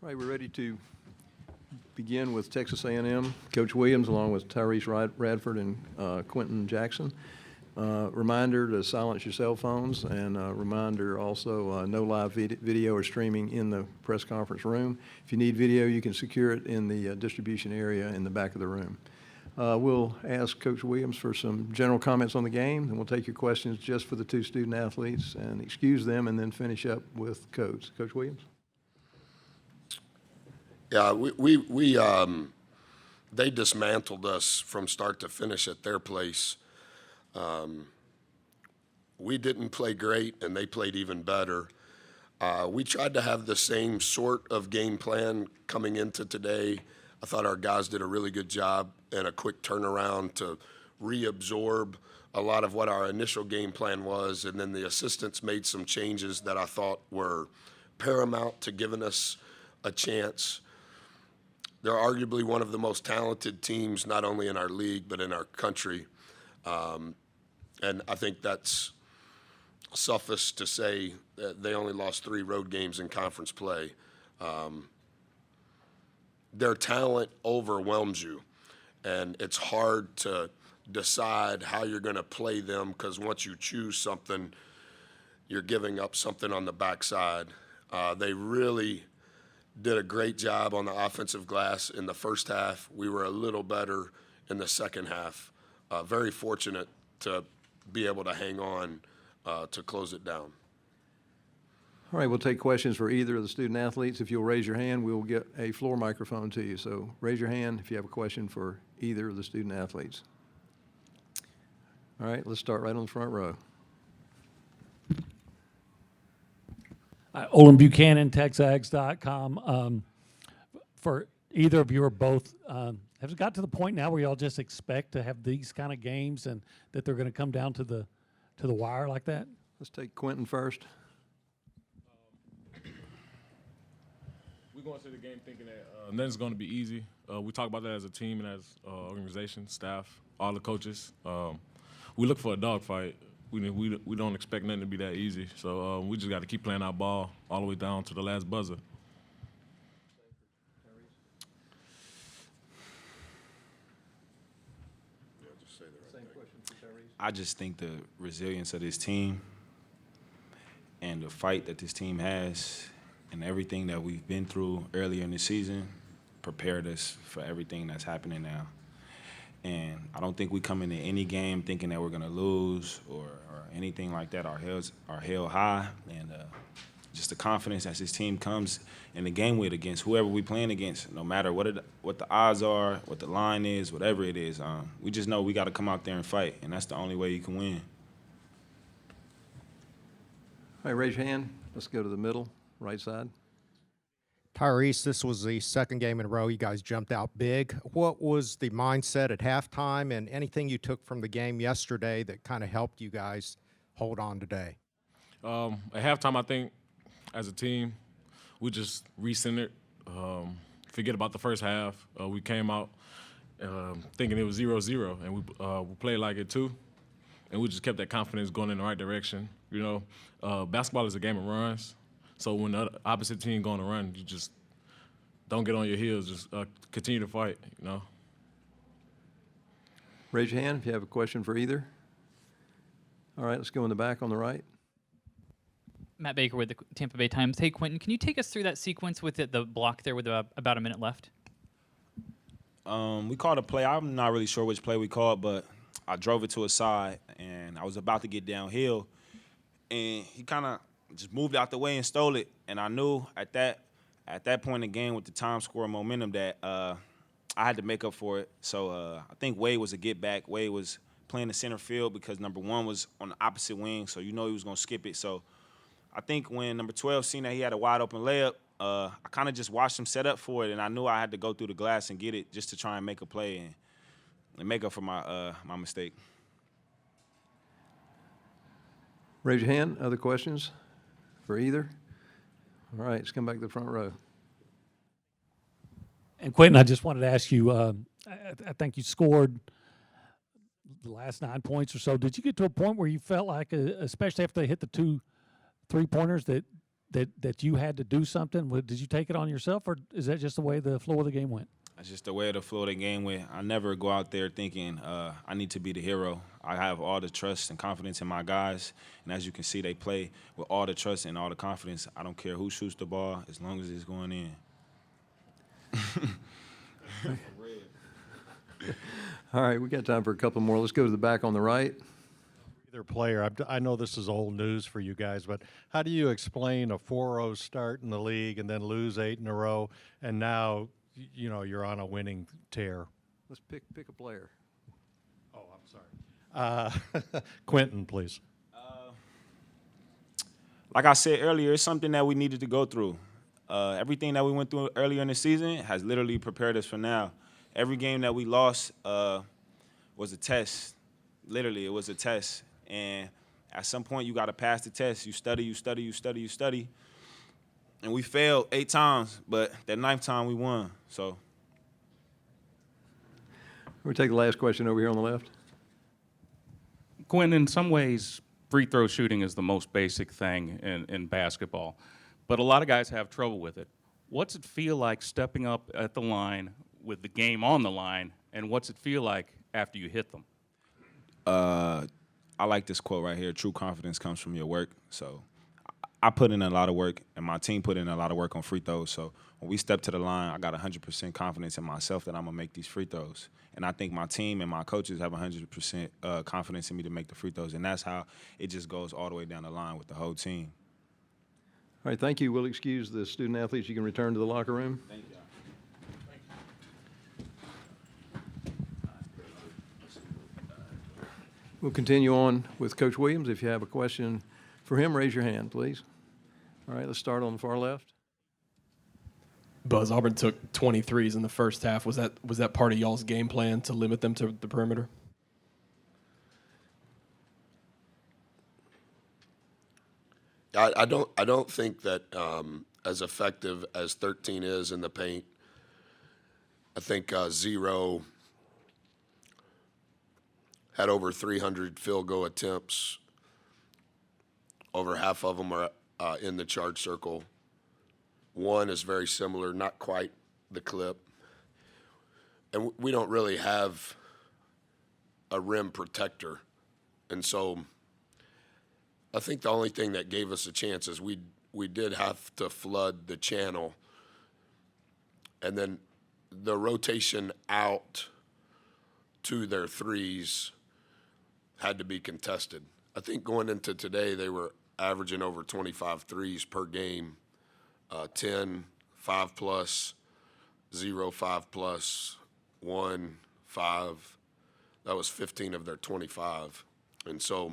All right, we're ready to begin with Texas A&M. Coach Williams, along with Tyrece, Radford, and Quenton Jackson. Reminder to silence your cell phones, and reminder also no live video or streaming in the press conference room. If you need video, you can secure it in the distribution area in the back of the room. We'll ask Coach Williams for some general comments on the game, and we'll take your questions just for the two student athletes and excuse them, and then finish up with Coach. Coach Williams? Yeah, they dismantled us from start to finish at their place. We didn't play great, and they played even better. We tried to have the same sort of game plan coming into today. I thought our guys did a really good job and a quick turnaround to reabsorb a lot of what our initial game plan was, and then the assistants made some changes that I thought were paramount to giving us a chance. They're arguably one of the most talented teams, not only in our league, but in our country. And I think that's suffice to say that they only lost 3 road games in conference play. Their talent overwhelms you, and it's hard to decide how you're going to play them, because once you choose something, you're giving up something on the backside. They really did a great job on the offensive glass in the first half. We were a little better in the second half. Very fortunate to be able to hang on to close it down. All right, we'll take questions for either of the student athletes. If you'll raise your hand, we'll get a floor microphone to you. So raise your hand if you have a question for either of the student athletes. All right, let's start right on the front row. Olin Buchanan, TexAgs.com. For either of you or both, has it got to the point now where y'all just expect to have these kind of games and that they're going to come down to the wire like that? Let's take Quenton first. We're going to the game thinking that nothing's going to be easy. We talk about that as a team and as organization, staff, all the coaches. We look for a dogfight. We don't expect nothing to be that easy. So we just got to keep playing our ball all the way down to the last buzzer. I just think the resilience of this team and the fight that this team has and everything that we've been through earlier in the season prepared us for everything that's happening now. And I don't think we come into any game thinking that we're going to lose or anything like that. Our heads are held high, and just the confidence that this team comes in the game with against whoever we playing against, no matter what the odds are, what the line is, whatever it is. We just know we got to come out there and fight, and that's the only way you can win. All right, raise your hand. Let's go to the middle, right side. Tyrece, this was the second game in a row you guys jumped out big. What was the mindset at halftime, and anything you took from the game yesterday that kind of helped you guys hold on today? At halftime, I think, as a team, we just recentered, forget about the first half. We came out thinking it was 0-0, and we played like it too, and we just kept that confidence going in the right direction. You know, basketball is a game of runs. So when the opposite team going to run, you just don't get on your heels. Just continue to fight, you know. Raise your hand if you have a question for either. All right, let's go in the back on the right. Matt Baker with the Tampa Bay Times. Hey, Quenton, can you take us through that sequence with the block there with about a minute left? We called a play. I'm not really sure which play we called, but I drove it to a side, and I was about to get downhill, and he kind of just moved out the way and stole it. And I knew at that point in the game with the time score and momentum that I had to make up for it. So I think Wade was a get back. Wade was playing the center field because number 1 was on the opposite wing, so you know he was going to skip it. So I think when number 12 seen that he had a wide open layup, I kind of just watched him set up for it, and I knew I had to go through the glass and get it just to try and make a play and make up for my mistake. Raise your hand. Other questions for either? All right, let's come back to the front row. And Quenton, I just wanted to ask you, I think you scored the last 9 points or so. Did you get to a point where you felt like, especially after they hit the 2 3-pointers, that that you had to do something? Did you take it on yourself, or is that just the way the flow of the game went? That's just the way the flow of the game went. I never go out there thinking I need to be the hero. I have all the trust and confidence in my guys, and as you can see, they play with all the trust and all the confidence. I don't care who shoots the ball as long as it's going in. All right, we got time for a couple more. Let's go to the back on the right. Either player. I know this is old news for you guys, but how do you explain a 4-0 start in the league and then lose 8 in a row, and now you're on a winning tear? Let's pick a player. Oh, I'm sorry. Quenton, please. Like I said earlier, it's something that we needed to go through. Everything that we went through earlier in the season has literally prepared us for now. Every game that we lost was a test. Literally, it was a test. And at some point, you got to pass the test. You study, you study, you study, you study. And we failed 8 times, but that 9th time we won. So We'll take the last question over here on the left. Quinn, in some ways, free throw shooting is the most basic thing in basketball, but a lot of guys have trouble with it. What's it feel like stepping up at the line with the game on the line, and what's it feel like after you hit them? I like this quote right here: true confidence comes from your work. So I put in a lot of work, and my team put in a lot of work on free throws. So when we step to the line, I got 100% confidence in myself that I'm going to make these free throws. And I think my team and my coaches have 100% confidence in me to make the free throws. And that's how it just goes all the way down the line with the whole team. All right, thank you. We'll excuse the student athletes. You can return to the locker room. Thank you. We'll continue on with Coach Williams. If you have a question for him, raise your hand, please. All right, let's start on the far left. Buzz, Auburn took 23s in the first half. Was that part of y'all's game plan to limit them to the perimeter? I don't think that as effective as 13 is in the paint. I think Zero had over 300 field goal attempts. Over half of them are in the charge circle. One is very similar, not quite the clip. And we don't really have a rim protector. And so I think the only thing that gave us a chance is we did have to flood the channel. And then the rotation out to their threes had to be contested. I think going into today, they were averaging over 25 threes per game. 10, 5+, 0, 5+, 1, 5. That was 15 of their 25. And so,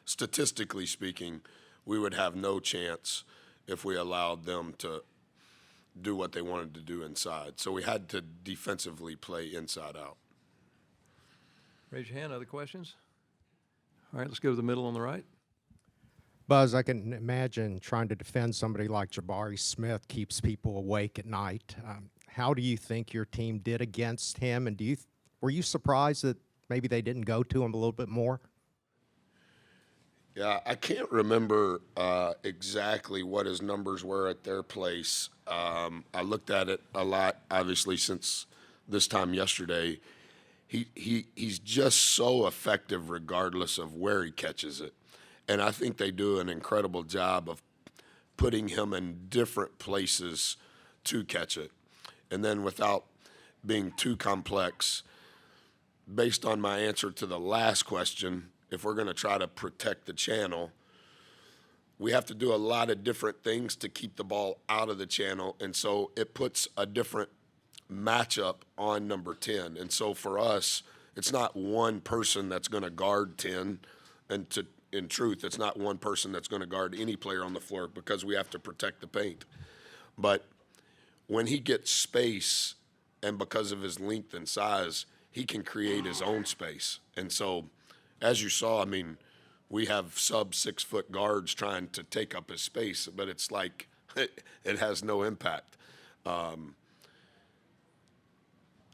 statistically speaking, we would have no chance if we allowed them to do what they wanted to do inside. So we had to defensively play inside out. Raise your hand. Other questions? All right, let's go to the middle on the right. Buzz, I can imagine trying to defend somebody like Jabari Smith keeps people awake at night. How do you think your team did against him, and were you surprised that maybe they didn't go to him a little bit more? Yeah, I can't remember exactly what his numbers were at their place. I looked at it a lot, obviously, since this time yesterday. He's just so effective regardless of where he catches it. And I think they do an incredible job of putting him in different places to catch it. And then without being too complex, based on my answer to the last question, if we're going to try to protect the channel, we have to do a lot of different things to keep the ball out of the channel. And so it puts a different matchup on number 10. And so for us, it's not one person that's going to guard 10. And in truth, it's not one person that's going to guard any player on the floor because we have to protect the paint. But when he gets space, and because of his length and size, he can create his own space. And so, as you saw, I mean, we have sub-6-foot guards trying to take up his space, but it's like it has no impact.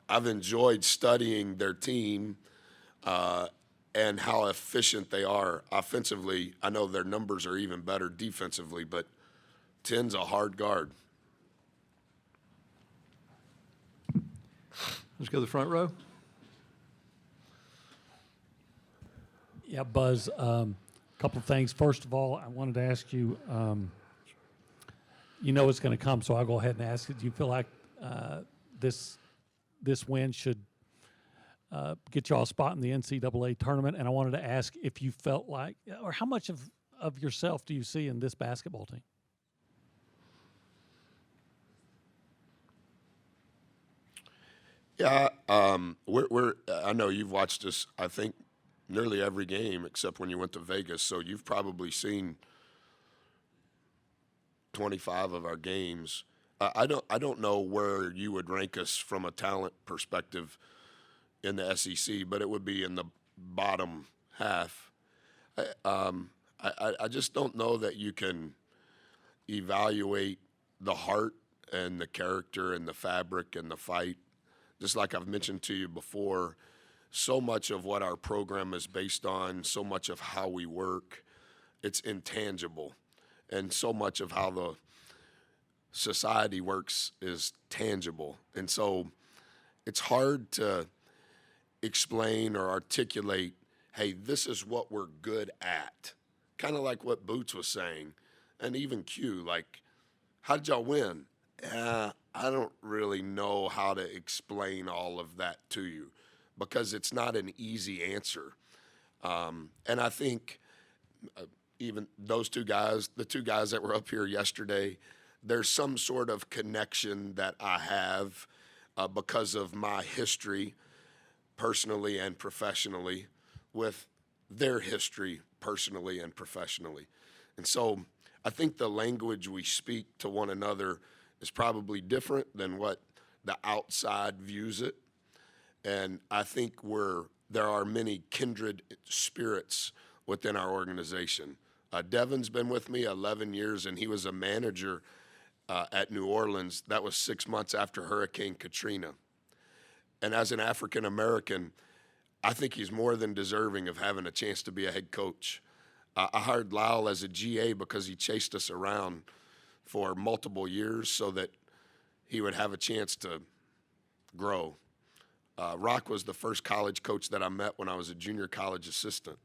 I've enjoyed studying their team and how efficient they are offensively. I know their numbers are even better defensively, but 10's a hard guard. Let's go to the front row. Yeah, Buzz, couple of things. First of all, I wanted to ask you, you know it's going to come, so I'll go ahead and ask it. Do you feel like this win should get y'all a spot in the NCAA tournament? And I wanted to ask if you felt like, or how much of yourself do you see in this basketball team? Yeah, we're. I know you've watched us, I think, nearly every game except when you went to Vegas. So you've probably seen 25 of our games. I don't know where you would rank us from a talent perspective in the SEC, but it would be in the bottom half. I just don't know that you can evaluate the heart and the character and the fabric and the fight. Just like I've mentioned to you before, so much of what our program is based on, so much of how we work, it's intangible. And so much of how the society works is tangible. And so it's hard to explain or articulate, hey, this is what we're good at. Kind of like what Boots was saying, and even Q, like, how did y'all win? I don't really know how to explain all of that to you because it's not an easy answer. And I think even those two guys, the two guys that were up here yesterday, there's some sort of connection that I have because of my history, personally and professionally, with their history, personally and professionally. And so I think the language we speak to one another is probably different than what the outside views it. And I think there are many kindred spirits within our organization. Devin's been with me 11 years, and he was a manager at New Orleans. That was 6 months after Hurricane Katrina. And as an African American, I think he's more than deserving of having a chance to be a head coach. I hired Lyle as a GA because he chased us around for multiple years so that he would have a chance to grow. Rock was the first college coach that I met when I was a junior college assistant.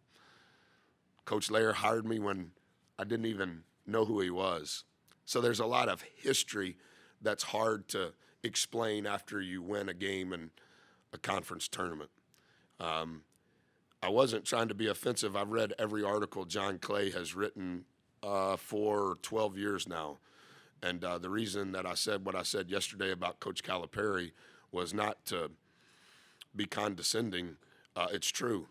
Coach Lair hired me when I didn't even know who he was. So there's a lot of history that's hard to explain after you win a game in a conference tournament. I wasn't trying to be offensive. I've read every article John Clay has written for 12 years now. And the reason that I said what I said yesterday about Coach Calipari was not to be condescending. It's true.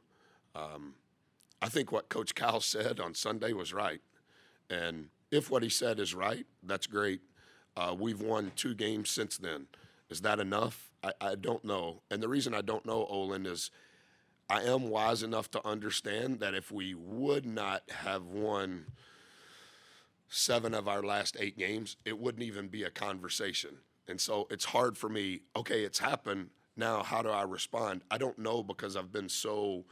I think what Coach Cal said on Sunday was right. And if what he said is right, that's great. We've won 2 games since then. Is that enough? I don't know. And the reason I don't know, Olin, is I am wise enough to understand that if we would not have won 7 of our last 8 games, it wouldn't even be a conversation. And so it's hard for me, okay, it's happened. Now, how do I respond? I don't know because I've been so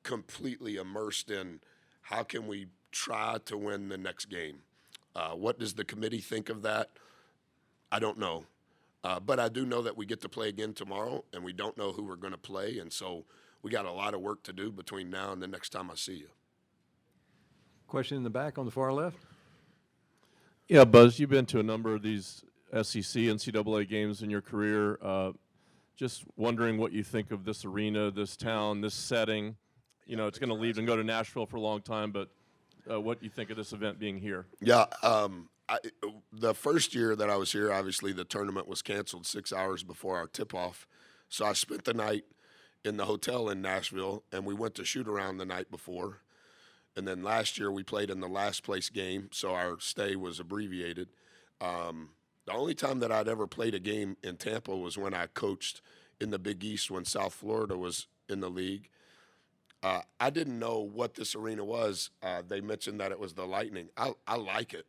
completely immersed in how can we try to win the next game. What does the committee think of that? I don't know. But I do know that we get to play again tomorrow, and we don't know who we're going to play. And so we got a lot of work to do between now and the next time I see you. Question in the back on the far left. Yeah, Buzz, you've been to a number of these SEC, NCAA games in your career. Just wondering what you think of this arena, this town, this setting. You know, it's going to leave and go to Nashville for a long time, but what you think of this event being here? Yeah, the first year that I was here, obviously the tournament was canceled 6 hours before our tip-off. So I spent the night in the hotel in Nashville, and we went to shoot around the night before. And then last year we played in the last place game, so our stay was abbreviated. The only time that I'd ever played a game in Tampa was when I coached in the Big East when South Florida was in the league. I didn't know what this arena was. They mentioned that it was the Lightning. I like it.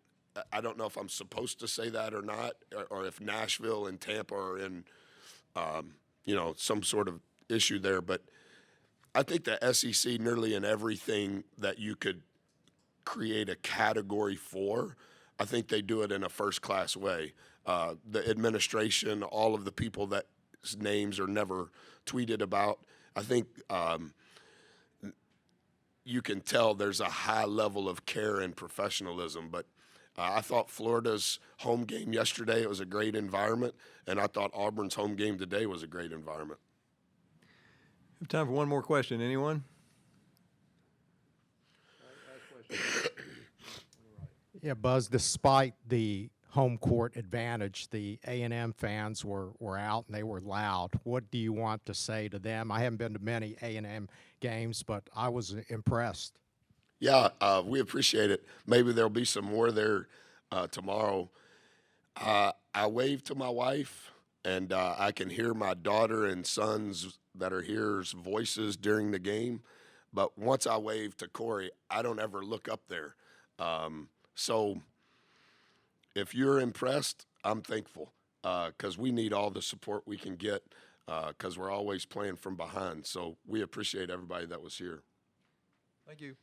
I don't know if I'm supposed to say that or not, or if Nashville and Tampa are in, some sort of issue there. But I think the SEC, nearly in everything that you could create a category for, I think they do it in a first-class way. The administration, all of the people that names are never tweeted about, I think you can tell there's a high level of care and professionalism. But I thought Florida's home game yesterday, it was a great environment, and I thought Auburn's home game today was a great environment. We have time for one more question. Anyone? Yeah, Buzz, despite the home court advantage, the A&M fans were out and they were loud. What do you want to say to them? I haven't been to many A&M games, but I was impressed. Yeah, we appreciate it. Maybe there'll be some more there tomorrow. I waved to my wife, and I can hear my daughter and sons that are here's voices during the game. But once I wave to Corey, I don't ever look up there. So if you're impressed, I'm thankful because we need all the support we can get because we're always playing from behind. So we appreciate everybody that was here. Thank you.